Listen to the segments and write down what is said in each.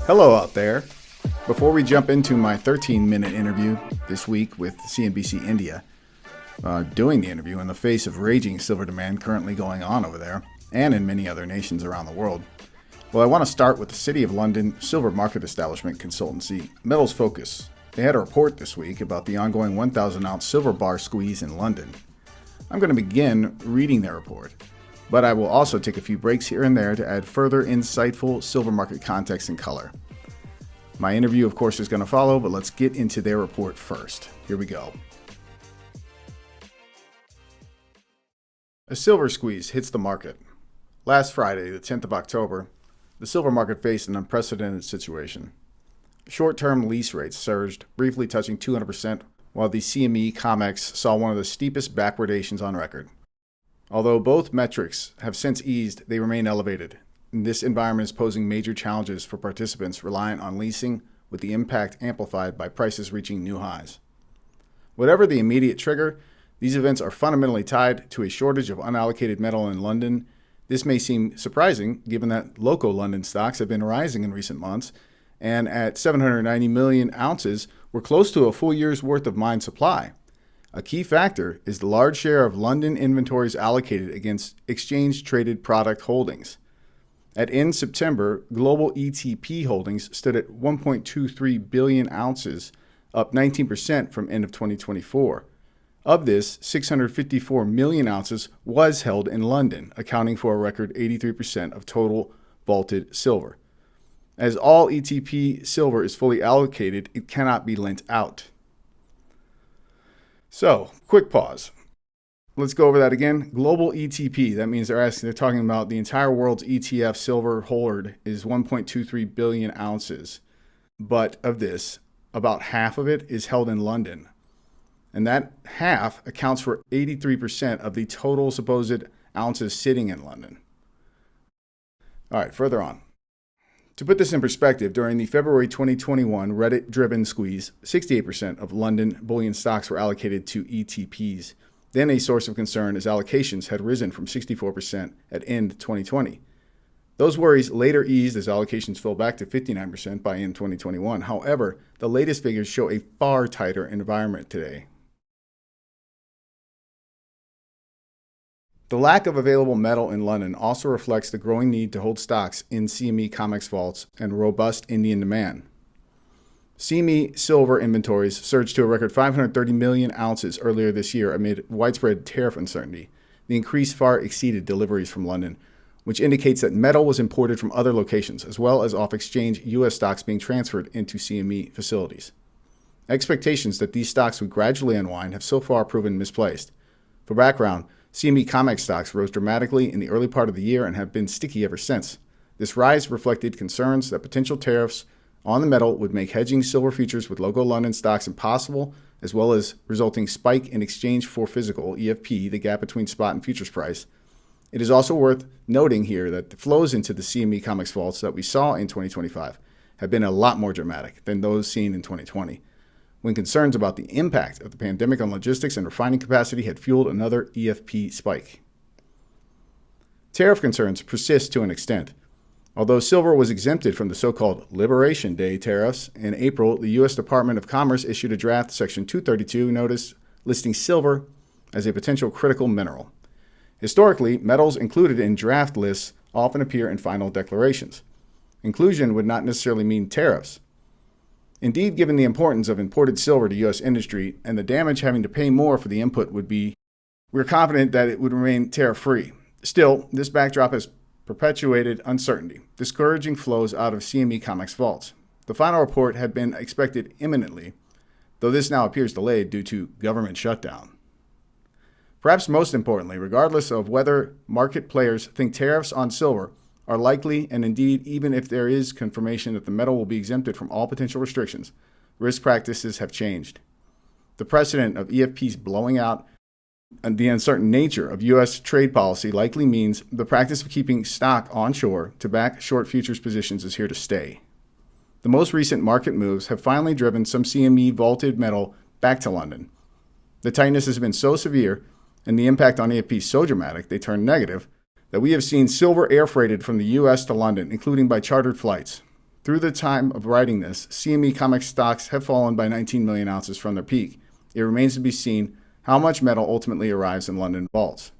Hello out there. Before we jump into my 13-minute interview this week with CNBC India, doing the interview in the face of raging silver demand currently going on over there and in many other nations around the world, well, I want to start with the City of London silver market establishment consultancy, Metals Focus. They had a report this week about the ongoing 1,000-ounce silver bar squeeze in London. I'm going to begin reading their report, but I will also take a few breaks here and there to add further insightful silver market context and color. My interview, of course, is going to follow, but let's get into their report first. Here we go. A silver squeeze hits the market. Last Friday, the 10th of October, the silver market faced an unprecedented situation. Short-term lease rates surged, briefly touching 200%, while the CME COMEX saw one of the steepest backwardations on record. Although both metrics have since eased, they remain elevated. This environment is posing major challenges for participants reliant on leasing, with the impact amplified by prices reaching new highs. Whatever the immediate trigger, these events are fundamentally tied to a shortage of unallocated metal in London. This may seem surprising, given that local London stocks have been rising in recent months, and at 790 million ounces, we're close to a full year's worth of mine supply. A key factor is the large share of London inventories allocated against exchange-traded product holdings. At end September, global ETP holdings stood at 1.23 billion ounces, up 19% from end of 2024. Of this, 654 million ounces was held in London, accounting for a record 83% of total vaulted silver. As all ETP silver is fully allocated, it cannot be lent out. So, quick pause. Let's go over that again. Global ETP, that means they're talking about the entire world's ETF silver hoard is 1.23 billion ounces. But of this, about half of it is held in London. And that half accounts for 83% of the total supposed ounces sitting in London. All right, further on. To put this in perspective, during the February 2021 Reddit-driven squeeze, 68% of London bullion stocks were allocated to ETPs. Then a source of concern as allocations had risen from 64% at end 2020. Those worries later eased as allocations fell back to 59% by end 2021. However, the latest figures show a far tighter environment today. The lack of available metal in London also reflects the growing need to hold stocks in CME COMEX vaults and robust Indian demand. CME silver inventories surged to a record 530 million ounces earlier this year amid widespread tariff uncertainty. The increase far exceeded deliveries from London, which indicates that metal was imported from other locations, as well as off-exchange U.S. stocks being transferred into CME facilities. Expectations that these stocks would gradually unwind have so far proven misplaced. For background, CME COMEX stocks rose dramatically in the early part of the year and have been sticky ever since. This rise reflected concerns that potential tariffs on the metal would make hedging silver futures with local London stocks impossible, as well as resulting spike in exchange for physical, EFP, the gap between spot and futures price. It is also worth noting here that the flows into the CME COMEX vaults that we saw in 2025 have been a lot more dramatic than those seen in 2020, when concerns about the impact of the pandemic on logistics and refining capacity had fueled another EFP spike. Tariff concerns persist to an extent. Although silver was exempted from the so-called Liberation Day tariffs, in April, the U.S. Department of Commerce issued a draft Section 232 notice listing silver as a potential critical mineral. Historically, metals included in draft lists often appear in final declarations. Inclusion would not necessarily mean tariffs. Indeed, given the importance of imported silver to U.S. industry and the damage having to pay more for the input would be, we're confident that it would remain tariff-free. Still, this backdrop has perpetuated uncertainty, discouraging flows out of CME COMEX vaults. The final report had been expected imminently, though this now appears delayed due to government shutdown. Perhaps most importantly, regardless of whether market players think tariffs on silver are likely, and indeed even if there is confirmation that the metal will be exempted from all potential restrictions, risk practices have changed. The precedent of EFPs blowing out and the uncertain nature of U.S. trade policy likely means the practice of keeping stock onshore to back short futures positions is here to stay. The most recent market moves have finally driven some CME vaulted metal back to London. The tightness has been so severe and the impact on EFP so dramatic they turned negative that we have seen silver air freighted from the U.S. to London, including by chartered flights. Through the time of writing this, CME COMEX stocks have fallen by 19 million ounces from their peak. It remains to be seen how much metal ultimately arrives in London vaults.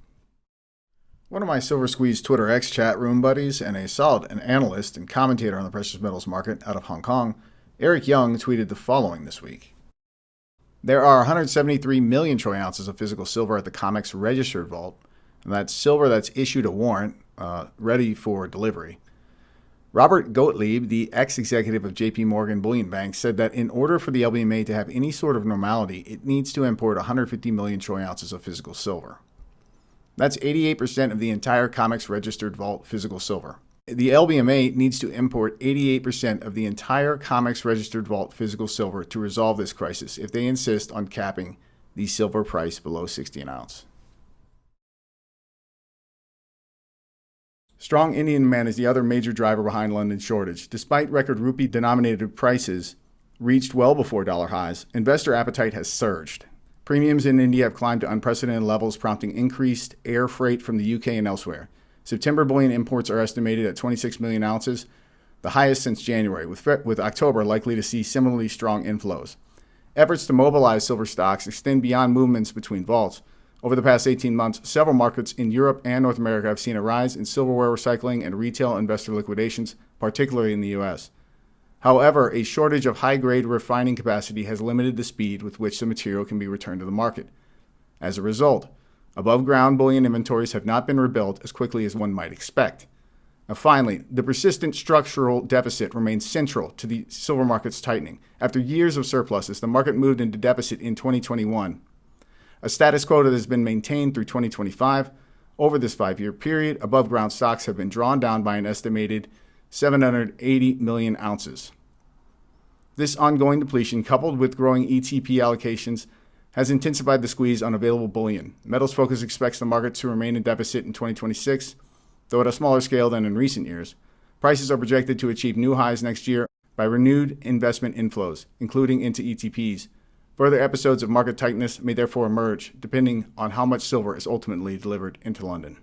One of my Silver Squeeze Twitter X chat room buddies and an analyst and commentator on the precious metals market out of Hong Kong, Eric Young, tweeted the following this week. There are 173 million troy ounces of physical silver at the COMEX registered vault, and that's silver that's issued a warrant, ready for delivery. Robert Gottlieb, the ex-executive of JP Morgan Bullion Bank, said that in order for the LBMA to have any sort of normality, it needs to import 150 million troy ounces of physical silver. That's 88% of the entire COMEX registered vault physical silver. The LBMA needs to import 88% of the entire COMEX registered vault physical silver to resolve this crisis if they insist on capping the silver price below 60 an ounce. Strong Indian demand is the other major driver behind London's shortage. Despite record rupee-denominated prices reached well before dollar highs, investor appetite has surged. Premiums in India have climbed to unprecedented levels, prompting increased air freight from the UK and elsewhere. September bullion imports are estimated at 26 million ounces, the highest since January, with October likely to see similarly strong inflows. Efforts to mobilize silver stocks extend beyond movements between vaults. Over the past 18 months, several markets in Europe and North America have seen a rise in silverware recycling and retail investor liquidations, particularly in the U.S. However, a shortage of high-grade refining capacity has limited the speed with which the material can be returned to the market. As a result, above-ground bullion inventories have not been rebuilt as quickly as one might expect. Now, finally, the persistent structural deficit remains central to the silver market's tightening. After years of surpluses, the market moved into deficit in 2021. A status quo that has been maintained through 2025. Over this 5-year period, above-ground stocks have been drawn down by an estimated 780 million ounces. This ongoing depletion, coupled with growing ETP allocations, has intensified the squeeze on available bullion. Metals Focus expects the market to remain in deficit in 2026, though at a smaller scale than in recent years. Prices are projected to achieve new highs next year by renewed investment inflows, including into ETPs. Further episodes of market tightness may therefore emerge, depending on how much silver is ultimately delivered into London.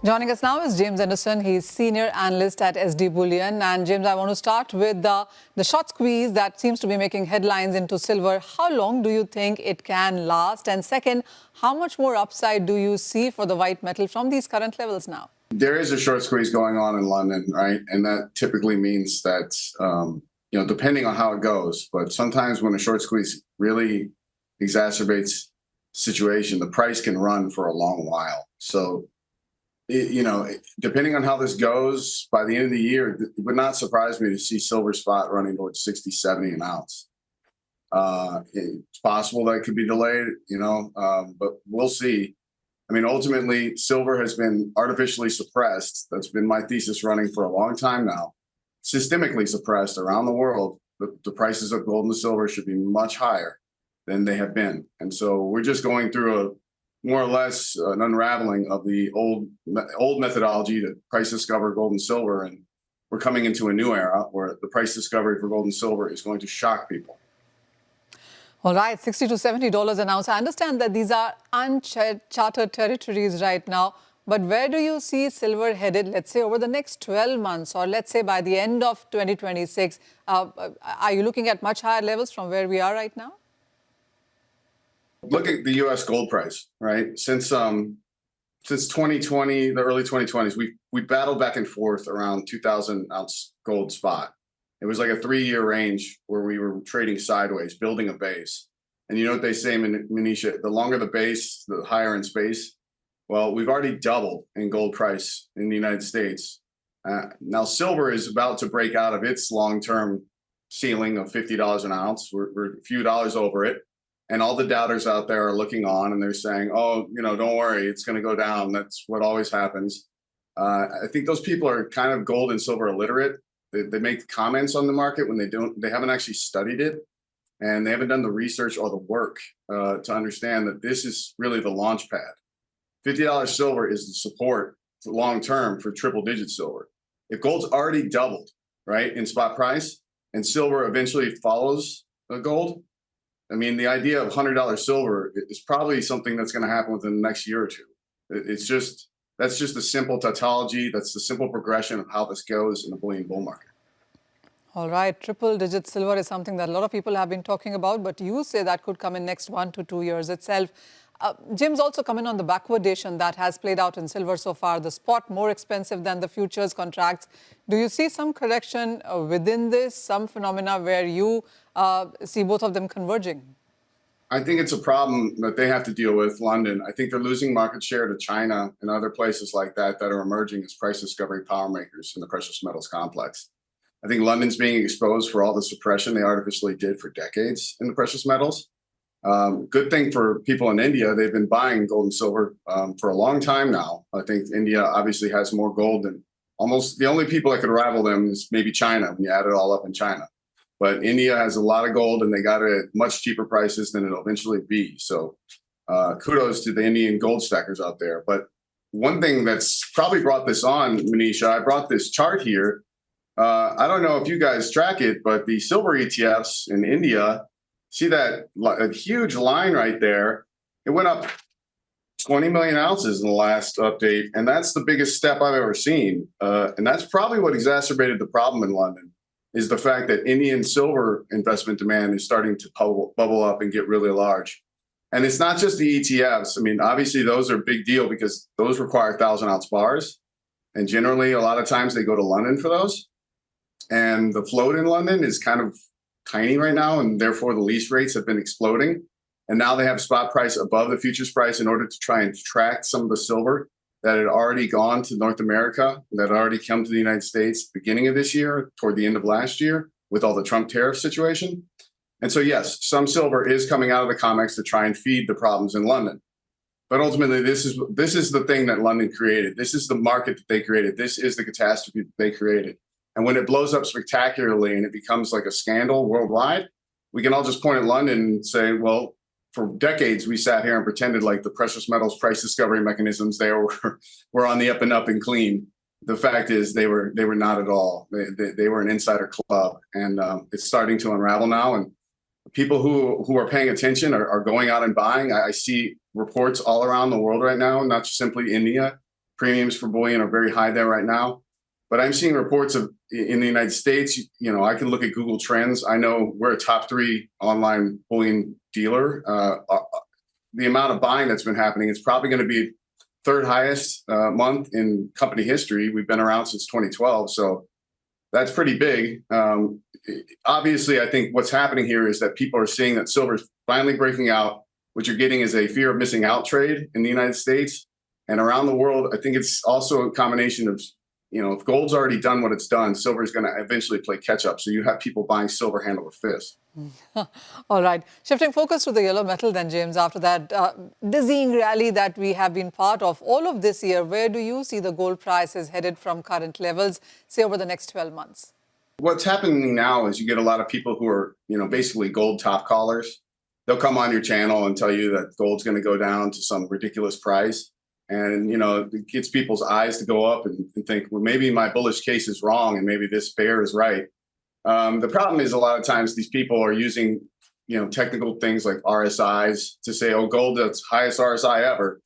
Joining us now is James Anderson. He's senior analyst at SD Bullion. And James, I want to start with the short squeeze that seems to be making headlines into silver. How long do you think it can last? And second, how much more upside do you see for the white metal from these current levels now? There is a short squeeze going on in London, right? And that typically means that, depending on how it goes, but sometimes when a short squeeze really exacerbates situation, the price can run for a long while. So, depending on how this goes, by the end of the year, it would not surprise me to see silver spot running towards 60, 70 an ounce. It's possible that it could be delayed, but we'll see. I mean, ultimately, silver has been artificially suppressed. That's been my thesis running for a long time now. Systemically suppressed around the world. The prices of gold and silver should be much higher than they have been. And so we're just going through more or less an unraveling of the old methodology to price discover gold and silver. And we're coming into a new era where the price discovery for gold and silver is going to shock people. All right, $60 to $70 an ounce. I understand that these are uncharted territories right now, but where do you see silver headed, let's say, over the next 12 months, or let's say by the end of 2026? Are you looking at much higher levels from where we are right now? Look at the U.S. gold price, right? Since 2020, the early 2020s, we battled back and forth around 2,000 ounce gold spot. It was like a 3-year range where we were trading sideways, building a base. And you know what they say, Manisha, the longer the base, the higher in space. Well, we've already doubled in gold price in the United States. Now, silver is about to break out of its long-term ceiling of $50 an ounce. We're a few dollars over it. And all the doubters out there are looking on and they're saying, oh, don't worry, it's going to go down. That's what always happens. I think those people are kind of gold and silver illiterate. They make comments on the market when they haven't actually studied it, and they haven't done the research or the work to understand that this is really the launch pad. $50 silver is the support for long-term for triple-digit silver. If gold's already doubled, right, in spot price, and silver eventually follows gold, I mean, the idea of $100 silver is probably something that's going to happen within the next year or two. It's just that's just the simple tautology. That's the simple progression of how this goes in the bullion bull market. All right, triple-digit silver is something that a lot of people have been talking about, but you say that could come in next 1 to 2 years itself. Jim's also coming on the backwardation that has played out in silver so far. The spot more expensive than the futures contracts. Do you see some correction within this, some phenomena where you see both of them converging? I think it's a problem that they have to deal with, London. I think they're losing market share to China and other places like that that are emerging as price discovery power makers in the precious metals complex. I think London's being exposed for all the suppression they artificially did for decades in the precious metals. Good thing for people in India, they've been buying gold and silver for a long time now. I think India obviously has more gold than almost the only people that could rival them is maybe China when you add it all up in China. But India has a lot of gold and they got it at much cheaper prices than it'll eventually be. So kudos to the Indian gold stackers out there. But one thing that's probably brought this on, Manisha, I brought this chart here. I don't know if you guys track it, but the silver ETFs in India, see that a huge line right there? It went up 20 million ounces in the last update, and that's the biggest step I've ever seen. And that's probably what exacerbated the problem in London, is the fact that Indian silver investment demand is starting to bubble up and get really large. And it's not just the ETFs. I mean, obviously, those are a big deal because those require 1,000-ounce bars. And generally, a lot of times they go to London for those. And the float in London is kind of tiny right now, and therefore the lease rates have been exploding. And now they have spot price above the futures price in order to try and attract some of the silver that had already gone to North America, that had already come to the United States beginning of this year, toward the end of last year, with all the Trump tariff situation. And so, yes, some silver is coming out of the COMEX to try and feed the problems in London. But ultimately, this is the thing that London created. This is the market that they created. This is the catastrophe that they created. And when it blows up spectacularly and it becomes like a scandal worldwide, we can all just point at London and say, well, for decades, we sat here and pretended like the precious metals price discovery mechanisms there were on the up and clean. The fact is they were not at all. They were an insider club, and it's starting to unravel now. And people who are paying attention are going out and buying. I see reports all around the world right now, not just simply India. Premiums for bullion are very high there right now. But I'm seeing reports of in the United States, you know, I can look at Google Trends. I know we're a top 3 online bullion dealer. The amount of buying that's been happening, it's probably going to be third highest month in company history. We've been around since 2012. So that's pretty big. Obviously, I think what's happening here is that people are seeing that silver is finally breaking out. What you're getting is a fear of missing out trade in the United States and around the world. I think it's also a combination of, you know, if gold's already done what it's done, silver is going to eventually play catch up. So you have people buying silver hand over fist. All right. Shifting focus to the yellow metal then, James, after that dizzying rally that we have been part of all of this year, where do you see the gold prices headed from current levels, say, over the next 12 months? What's happening now is you get a lot of people who are, you know, basically gold top callers. They'll come on your channel and tell you that gold's going to go down to some ridiculous price. And, you know, it gets people's eyes to go up and think, well, maybe my bullish case is wrong and maybe this bear is right. The problem is a lot of times these people are using, you know, technical things like RSIs to say, oh, gold, that's highest RSI ever.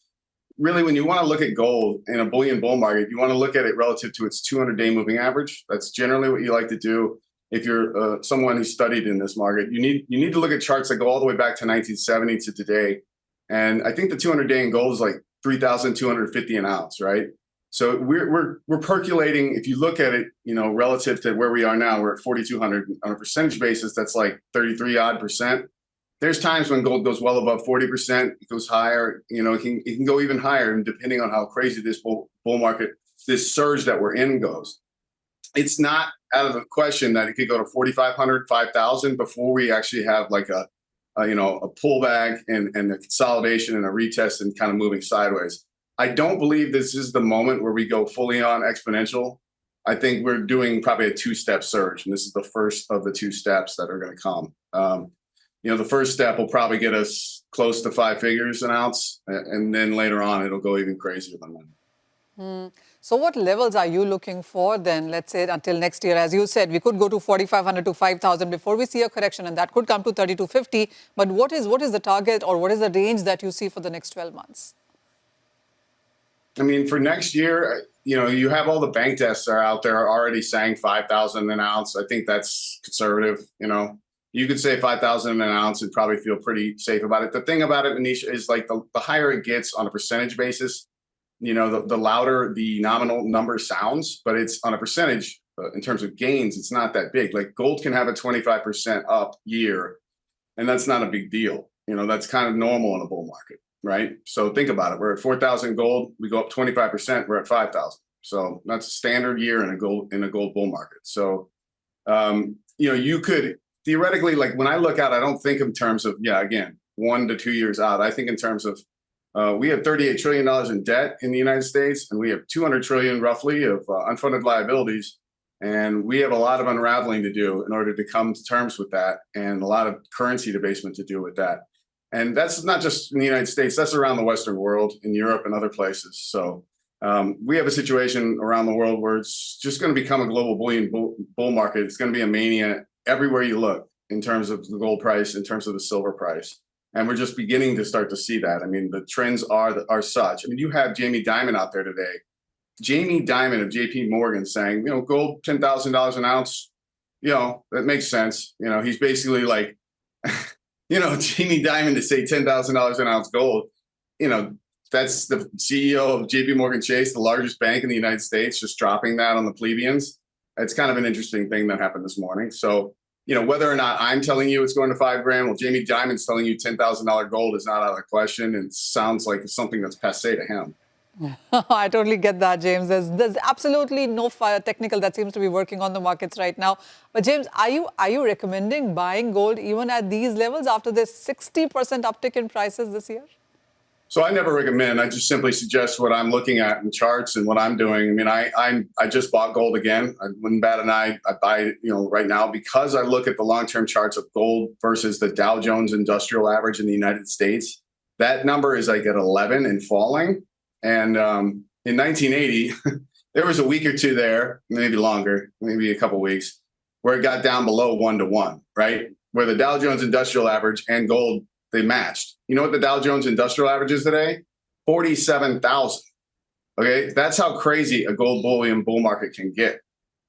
Really, when you want to look at gold in a bullion bull market, you want to look at it relative to its 200-day moving average. That's generally what you like to do. If you're someone who studied in this market, you need to look at charts that go all the way back to 1970 to today. And I think the 200-day in gold is like 3,250 an ounce, right? So we're percolating. If you look at it, you know, relative to where we are now, we're at 4,200 on a percentage basis. That's like 33% There's times when gold goes well above 40%. It goes higher. You know, it can go even higher, and depending on how crazy this bull market, this surge that we're in goes. It's not out of the question that it could go to 4,500, 5,000 before we actually have like a pullback and a consolidation and a retest and kind of moving sideways. I don't believe this is the moment where we go fully on exponential. I think we're doing probably a 2-step surge, and this is the first of the 2 steps that are going to come. The first step will probably get us close to 5 figures an ounce, and then later on it'll go even crazier than that. So what levels are you looking for then, let's say, until next year? As you said, we could go to 4,500 to 5,000 before we see a correction, and that could come to 3,250. But what is the target, or what is the range that you see for the next 12 months? I mean, for next year, you have all the bank desks are out there already saying 5,000 an ounce. I think that's conservative. You could say 5,000 an ounce and probably feel pretty safe about it. The thing about it, Manish, is like the higher it gets on a percentage basis, the louder the nominal number sounds, but it's on a percentage in terms of gains, it's not that big. Like gold can have a 25% up year, and that's not a big deal. That's kind of normal in a bull market, right? So think about it. We're at 4,000 gold, we go up 25%, we're at 5,000. So that's a standard year in a gold bull market. So, you could theoretically, like when I look out, I don't think in terms of, again, 1 to 2 years out. I think in terms of, we have $38 trillion in debt in the United States, and we have 200 trillion roughly of unfunded liabilities. And we have a lot of unraveling to do in order to come to terms with that, and a lot of currency debasement to do with that. And that's not just in the United States, that's around the Western world, in Europe and other places. So we have a situation around the world where it's just going to become a global bullion bull market. It's going to be a mania everywhere you look in terms of the gold price, in terms of the silver price. And we're just beginning to start to see that. I mean, the trends are such. I mean, you have Jamie Dimon out there today. Jamie Dimon of JP Morgan saying, gold, $10,000 an ounce, that makes sense. He's basically like, Jamie Dimon to say $10,000 an ounce gold, that's the CEO of JP Morgan Chase, the largest bank in the United States, just dropping that on the plebeians. It's kind of an interesting thing that happened this morning. So, whether or not I'm telling you it's going to $5,000, well, Jamie Dimon's telling you $10,000 gold is not out of the question, and sounds like it's something that's passé to him. I totally get that, James. There's absolutely no fire technical that seems to be working on the markets right now. But James, are you recommending buying gold even at these levels after this 60% uptick in prices this year? So I never recommend. I just simply suggest what I'm looking at in charts and what I'm doing. I mean, I just bought gold again. I wouldn't bat an eye. I buy it, right now because I look at the long-term charts of gold versus the Dow Jones Industrial Average in the United States. That number is like at 11 and falling. And in 1980, there was a week or two there, maybe longer, maybe a couple of weeks, where it got down below 1 to 1, right? Where the Dow Jones Industrial Average and gold, they matched. You know what the Dow Jones Industrial Average is today? 47,000. Okay, that's how crazy a gold bullion bull market can get.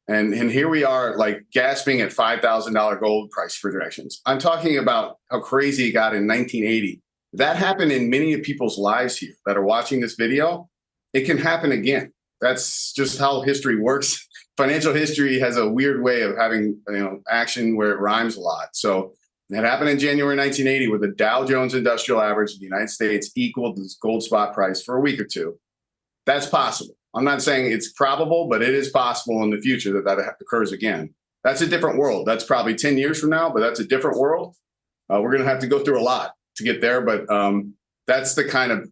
And here we are, like gasping at $5,000 gold price projections. I'm talking about how crazy it got in 1980. That happened in many of people's lives here that are watching this video. It can happen again. That's just how history works. Financial history has a weird way of having action where it rhymes a lot. So that happened in January 1980, where the Dow Jones Industrial Average of the United States equaled the gold spot price for a week or two. That's possible. I'm not saying it's probable, but it is possible in the future that occurs again. That's a different world. That's probably 10 years from now, but that's a different world. We're going to have to go through a lot to get there, but that's the kind of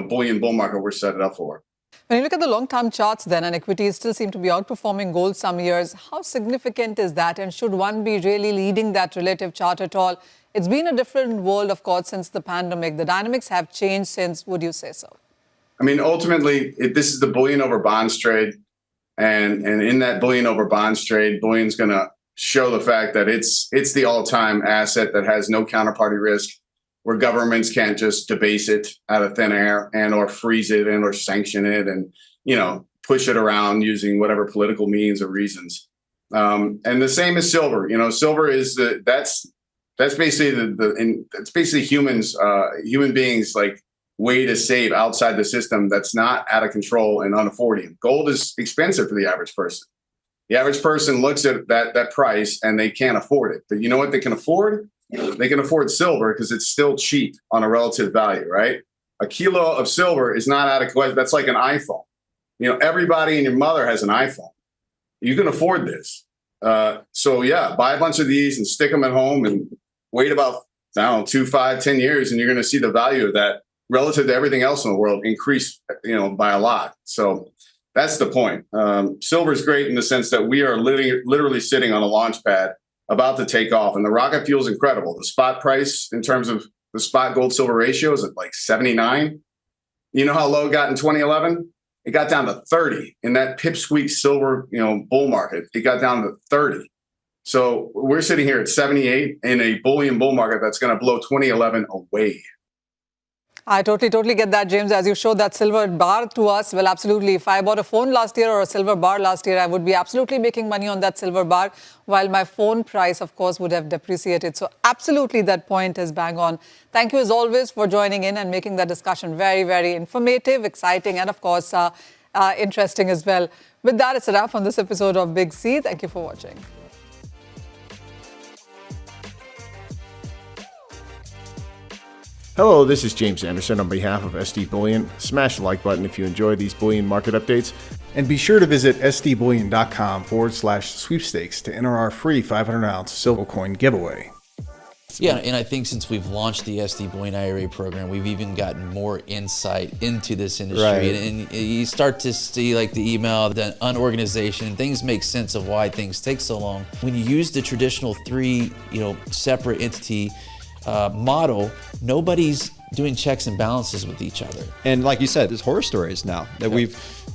bullion bull market we're set it up for. When you look at the long-term charts then, and equities still seem to be outperforming gold some years, how significant is that, and should one be really leading that relative chart at all? It's been a different world, of course, since the pandemic. The dynamics have changed since, would you say so? I mean, ultimately, this is the bullion over bonds trade, and in that bullion over bonds trade, bullion's going to show the fact that it's the all-time asset that has no counterparty risk, where governments can't just debase it out of thin air and or freeze it and or sanction it and push it around using whatever political means or reasons. And the same as silver. Silver is that's basically it's basically human beings like way to save outside the system that's not out of control and unaffordable. Gold is expensive for the average person. The average person looks at that price and they can't afford it. But you know what they can afford? They can afford silver because it's still cheap on a relative value, right? A kilo of silver is not out of question. That's like an iPhone. Everybody and your mother has an iPhone. You can afford this. So yeah, buy a bunch of these and stick them at home and wait about, 2, 5, 10 years, and you're going to see the value of that relative to everything else in the world increase, by a lot. So that's the point. Silver is great in the sense that we are literally sitting on a launch pad about to take off, and the rocket fuel is incredible. The spot price in terms of the spot gold silver ratio is at like 79. You know how low it got in 2011? It got down to 30 in that pipsqueak silver, bull market. It got down to 30. So we're sitting here at 78 in a bullion bull market that's going to blow 2011 away. I totally get that, James. As you showed that silver bar to us, well, absolutely. If I bought a phone last year or a silver bar last year, I would be absolutely making money on that silver bar, while my phone price, of course, would have depreciated. So absolutely, that point is bang on. Thank you, as always, for joining in and making that discussion very, very informative, exciting, and, of course, interesting as well. With that, it's a wrap on this episode of Big C. Thank you for watching. Hello, this is James Anderson on behalf of SD Bullion. Smash the like button if you enjoy these bullion market updates. And be sure to visit sdbullion.com/sweepstakes to enter our free 500-ounce silver coin giveaway. Yeah, and I think since we've launched the SD Bullion IRA program, we've even gotten more insight into this industry. Right. And you start to see like the email, the unorganization, things make sense of why things take so long. When you use the traditional three, separate entity model, nobody's doing checks and balances with each other. And like you said, there's horror stories now that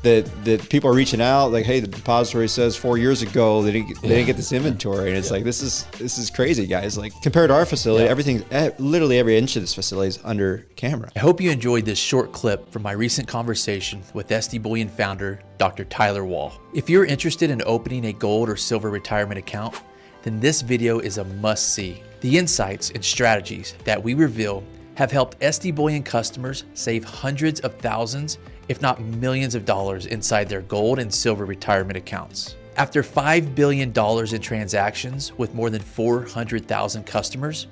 that people are reaching out like, hey, the depository says 4 years ago they didn't get this inventory, and it's like this is crazy, guys. Like compared to our facility, everything, literally every inch of this facility is under camera. I hope you enjoyed this short clip from my recent conversation with SD Bullion founder Dr. Tyler Wall. If you're interested in opening a gold or silver retirement account, then this video is a must-see. The insights and strategies that we reveal have helped SD Bullion customers save hundreds of thousands, if not millions of dollars inside their gold and silver retirement accounts. After $5 billion in transactions with more than 400,000 customers,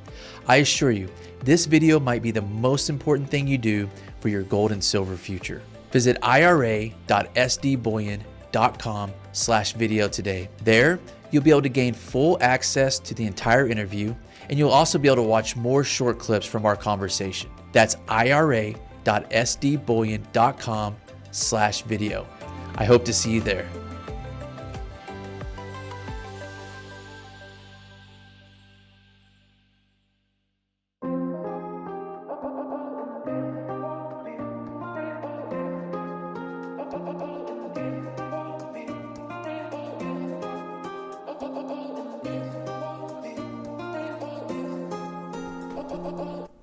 I assure you, this video might be the most important thing you do for your gold and silver future. Visit ira.sdbullion.com/video today. There, you'll be able to gain full access to the entire interview, and you'll also be able to watch more short clips from our conversation. That's ira.sdbullion.com/video. I hope to see you there.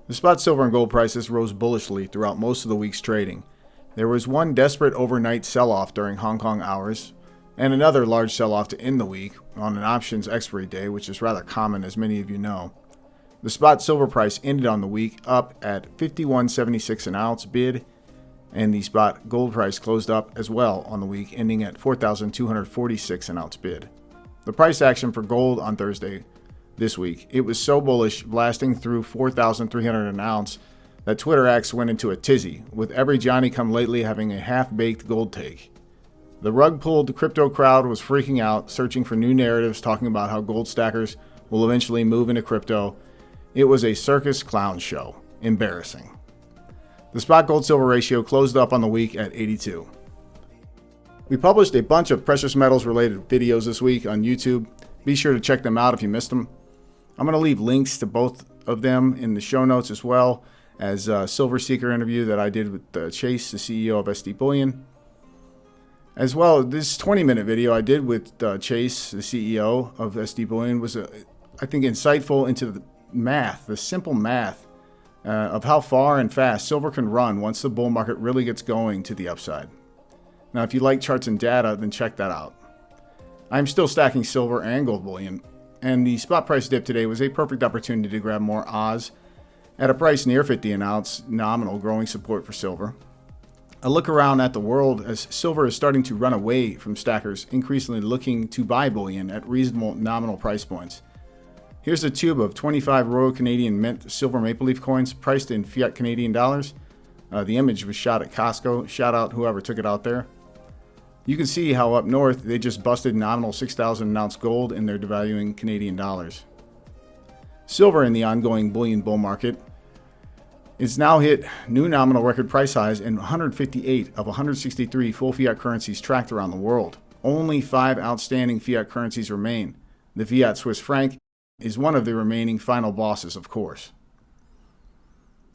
The spot silver and gold prices rose bullishly throughout most of the week's trading. There was one desperate overnight sell-off during Hong Kong hours, and another large sell-off to end the week on an options expiry day, which is rather common, as many of you know. The spot silver price ended on the week up at $51.76 an ounce bid, and the spot gold price closed up as well on the week, ending at $4,246 an ounce bid. The price action for gold on Thursday this week, it was so bullish, blasting through $4,300 an ounce, that Twitter X went into a tizzy, with every Johnny-come-lately having a half-baked gold take. The rug-pulled crypto crowd was freaking out, searching for new narratives talking about how gold stackers will eventually move into crypto. It was a circus clown show. Embarrassing. The spot gold-silver ratio closed up on the week at 82. We published a bunch of precious metals-related videos this week on YouTube. Be sure to check them out if you missed them. I'm going to leave links to both of them in the show notes, as well as a Silver Seeker interview that I did with Chase, the CEO of SD Bullion. As well, this 20-minute video I did with Chase, the CEO of SD Bullion, was, I think, insightful into the math, the simple math of how far and fast silver can run once the bull market really gets going to the upside. Now, if you like charts and data, then check that out. I'm still stacking silver and gold bullion, and the spot price dip today was a perfect opportunity to grab more Oz at a price near 50 an ounce, nominal, growing support for silver. A look around at the world as silver is starting to run away from stackers, increasingly looking to buy bullion at reasonable nominal price points. Here's a tube of 25 Royal Canadian Mint silver maple leaf coins priced in fiat Canadian dollars. The image was shot at Costco. Shout out whoever took it out there. You can see how up north they just busted nominal 6,000 an ounce gold and they're devaluing Canadian dollars. Silver in the ongoing bullion bull market is now hit new nominal record price highs in 158 of 163 full fiat currencies tracked around the world. Only 5 outstanding fiat currencies remain. The fiat Swiss franc is one of the remaining final bosses, of course.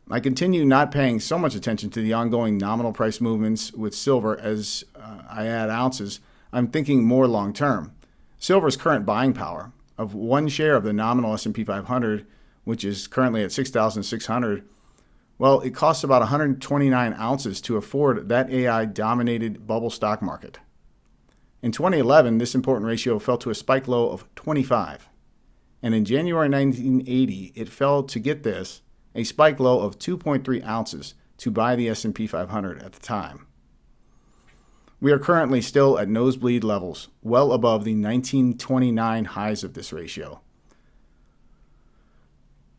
I continue not paying so much attention to the ongoing nominal price movements with silver as I add ounces. I'm thinking more long term. Silver's current buying power of one share of the nominal S&P 500, which is currently at 6,600, well, it costs about 129 ounces to afford that AI-dominated bubble stock market. In 2011, this important ratio fell to a spike low of 25. And in January 1980, it fell to, get this, a spike low of 2.3 ounces to buy the S&P 500 at the time. We are currently still at nosebleed levels, well above the 1929 highs of this ratio.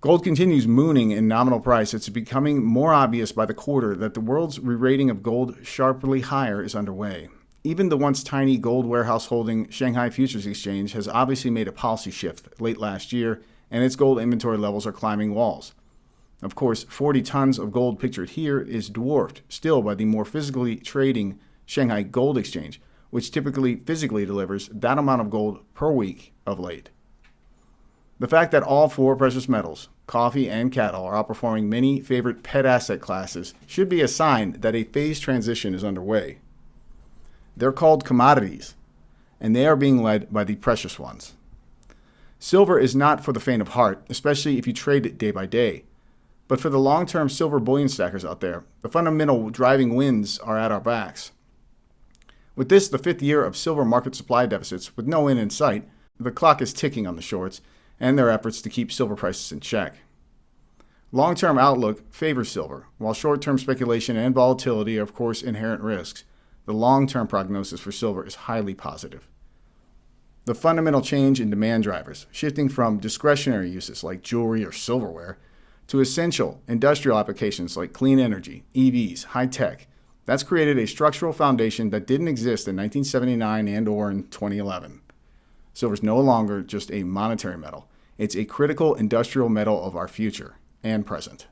Gold continues mooning in nominal price. It's becoming more obvious by the quarter that the world's re-rating of gold sharply higher is underway. Even the once tiny gold warehouse holding Shanghai Futures Exchange has obviously made a policy shift late last year, and its gold inventory levels are climbing walls. Of course, 40 tons of gold pictured here is dwarfed still by the more physically trading Shanghai Gold Exchange, which typically physically delivers that amount of gold per week of late. The fact that all four precious metals, coffee and cattle, are outperforming many favorite pet asset classes should be a sign that a phase transition is underway. They're called commodities, and they are being led by the precious ones. Silver is not for the faint of heart, especially if you trade it day by day. But for the long-term silver bullion stackers out there, the fundamental driving winds are at our backs. With this, the fifth year of silver market supply deficits with no end in sight, the clock is ticking on the shorts and their efforts to keep silver prices in check. Long-term outlook favors silver, while short-term speculation and volatility are of course inherent risks. The long-term prognosis for silver is highly positive. The fundamental change in demand drivers, shifting from discretionary uses like jewelry or silverware to essential industrial applications like clean energy, EVs, high tech, that's created a structural foundation that didn't exist in 1979 and or in 2011. Silver is no longer just a monetary metal. It's a critical industrial metal of our future and present.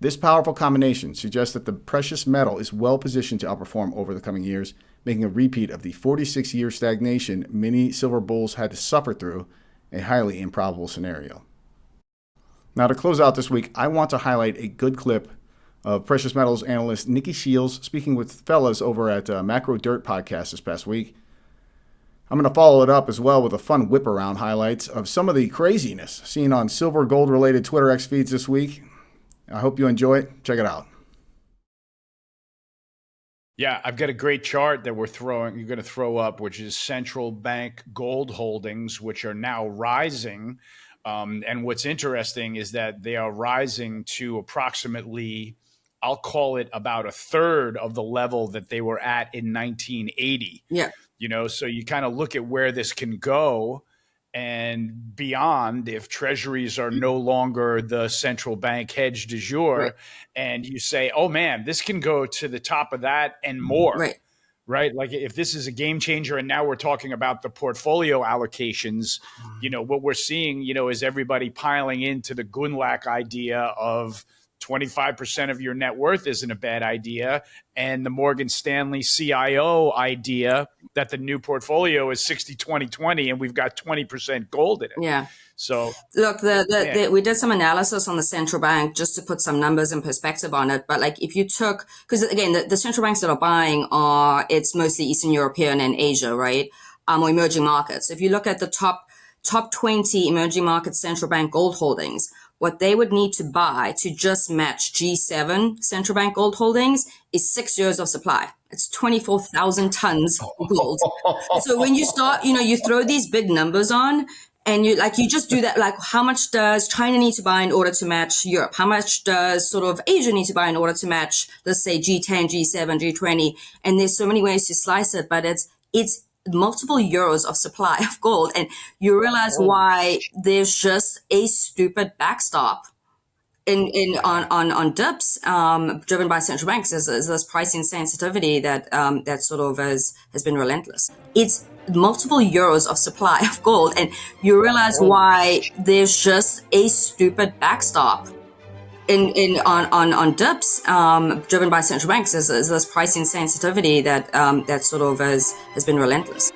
This powerful combination suggests that the precious metal is well positioned to outperform over the coming years, making a repeat of the 46-year stagnation many silver bulls had to suffer through, a highly improbable scenario. Now, to close out this week, I want to highlight a good clip of precious metals analyst Nikki Shields speaking with fellas over at Macro Dirt podcast this past week. I'm going to follow it up as well with a fun whip-around highlights of some of the craziness seen on silver gold-related Twitter X feeds this week. I hope you enjoy it. Check it out. Yeah, I've got a great chart that you're going to throw up, which is central bank gold holdings, which are now rising. And what's interesting is that they are rising to approximately, I'll call it about a third of the level that they were at in 1980. Yeah. You know, so you kind of look at where this can go and beyond if treasuries are no longer the central bank hedge du jour, right. And you say, oh man, this can go to the top of that and more, right? Like if this is a game changer and now we're talking about the portfolio allocations, you know, what we're seeing, you know, is everybody piling into the Gunlak idea of 25% of your net worth isn't a bad idea. And the Morgan Stanley CIO idea that the new portfolio is 60-20-20 and we've got 20% gold in it. Yeah. So look, we did some analysis on the central bank just to put some numbers in perspective on it. But like if you took, because again, the central banks that are buying it's mostly Eastern European and Asia, right? Or emerging markets. If you look at the top 20 emerging markets central bank gold holdings, what they would need to buy to just match G7 central bank gold holdings is 6 years of supply. It's 24,000 tons of gold. So when you start, you know, you throw these big numbers on and you just do that. Like how much does China need to buy in order to match Europe? How much does sort of Asia need to buy in order to match, let's say G10, G7, G20? And there's so many ways to slice it, but it's multiple years of supply of gold, and you realize why there's just a stupid backstop on dips driven by central banks. There's this pricing sensitivity that sort of has been relentless. It's multiple years of supply of gold, and you realize why there's just a stupid backstop on dips driven by central banks. There's this pricing sensitivity that sort of has been relentless.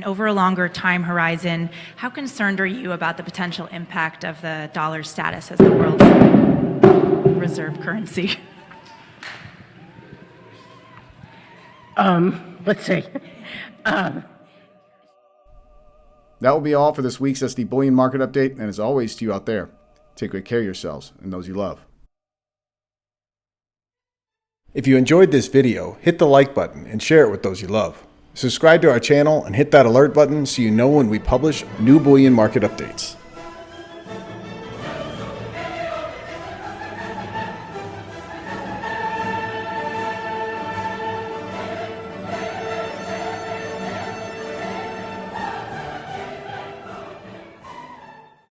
over a longer time horizon, how concerned are you about the potential impact of the dollar's status as the world's reserve currency? Let's see. That will be all for this week's SD Bullion Market Update, and as always to you out there, take great care of yourselves and those you love. If you enjoyed this video, hit the like button and share it with those you love. Subscribe to our channel and hit that alert button so you know when we publish new bullion market updates.